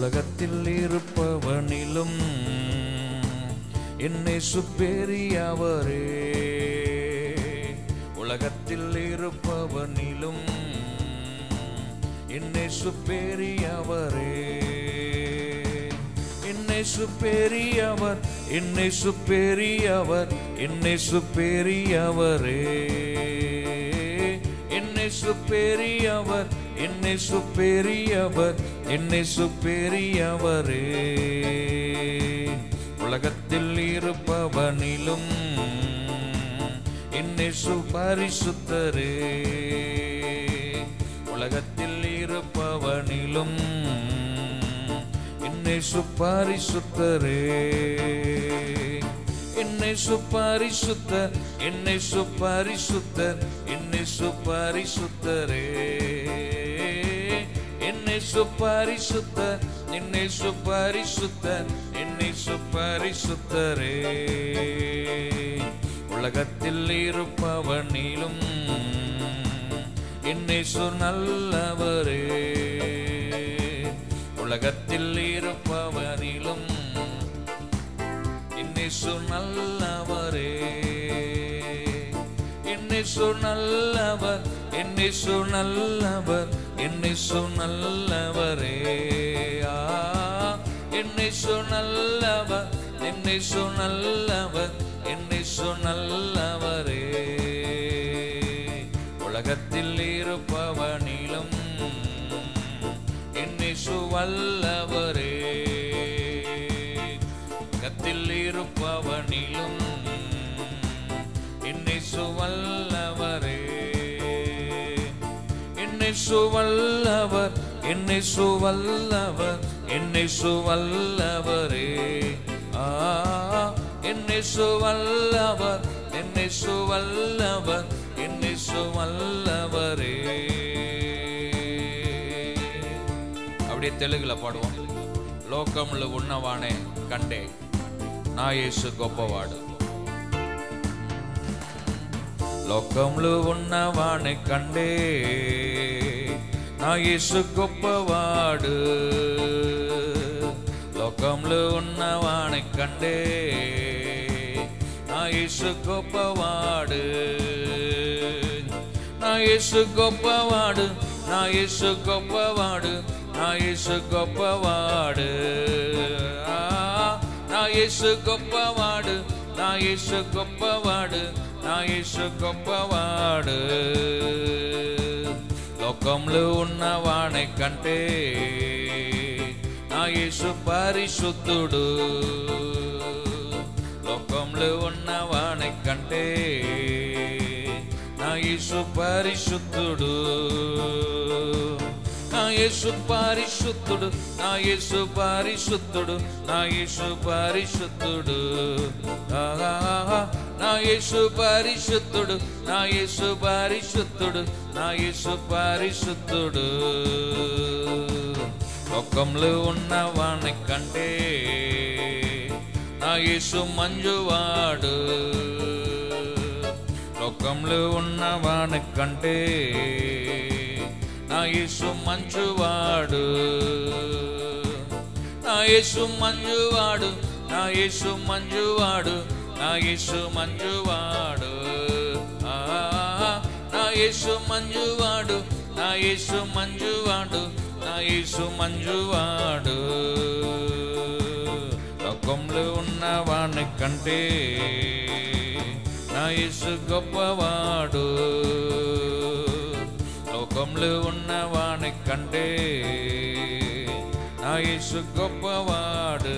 உலகத்தில் இருப்பவனிலும் என்னை சுப்பேரியவரே. உலகத்தில் இருப்பவனிலும் என்னை சுப்பேரியவரே. என்னை சுப்பேரியவர், என்னை சுப்பேரியவர், என்னை சுப்பேரியவரே. என்னை சுப்பேரியவர், என்னை சுப்பேரியவர், என்னை சுப்பேரியவரே. உலகத்தில் இருப்பவனிலும் என்னை சுபரிசுத்தரே. உலகத்தில் இருப்பவனிலும் என்னை சுபரிசுத்தரே. என்னை சுபரிசுத்தர், என்னை சுபரிசுத்தர், என்னை சுபரிசுத்தரே. என்னை சுபரிசுத்தர், என்னை சுபரிசுத்தர், என்னை சுபரிசுத்தரே. உலகத்தில் இருப்பவனிலும் என்னை நல்லவரே. உலகத்தில் இருப்பவனிலும் என்னை நல்லவரே. என்னை நல்லவர், என்னை நல்லவர், என்னை நல்லவரே. என்னை நல்லவர், என்னை நல்லவர், என்னை நல்லவரே. உலகத்தில் இருப்பவனிலும் என்னை வல்லவரே. உலகத்தில் இருப்பவனிலும் என்னை வல்லவரே. என்னை வல்லவர், என்னை வல்லவர், என்னை வல்லவரே. என்னை வல்லவர், என்னை வல்லவர், என்னை வல்லவரே. அப்படியே தெலுங்குல பாடுவோம். లోకములు ఉన్నవానే కంటే నా యేసు గొప్పవాడు. లోకములు ఉన్నవానే కంటే నా యేసు గొప్పవాడు. లోకములు ఉన్నవానే కంటే నా యేసు గొప్పవాడు. నా యేసు గొప్పవాడు, నా యేసు గొప్పవాడు, నా యేసు గొప్పవాడు. నా యేసు గొప్పవాడు, నా యేసు గొప్పవాడు, నా యేసు గొప్పవాడు. లోకంలో ఉన్నవాని కంటే నా యేసు పరిశుద్ధుడు. లోకంలో ఉన్నవాని కంటే నా యేసు పరిశుద్ధుడు. నా యేసు పరిశుద్ధుడు, నా యేసు పరిశుద్ధుడు, నా యేసు పరిశుద్ధుడు. నా యేసు పరిశుద్ధుడు, నా యేసు పరిశుద్ధుడు, నా యేసు పరిశుద్ధుడు. లోకంలో ఉన్నవాని కంటే నా యేసు మంజువాడు. లోకంలో ఉన్నవాని కంటే నా యేసు మంచువాడు. నా యేసు మంజువాడు, నా యేసు మంజువాడు, నా యేసు మంజువాడు. నా యేసు మంజువాడు, నా యేసు మంజువాడు, నా యేసు మంజువాడు. లోకంలో ఉన్నవాని కంటే నా యేసు గొప్పవాడు. లోకంలో ఉన్నవాని కంటే నా యేసు గొప్పవాడు.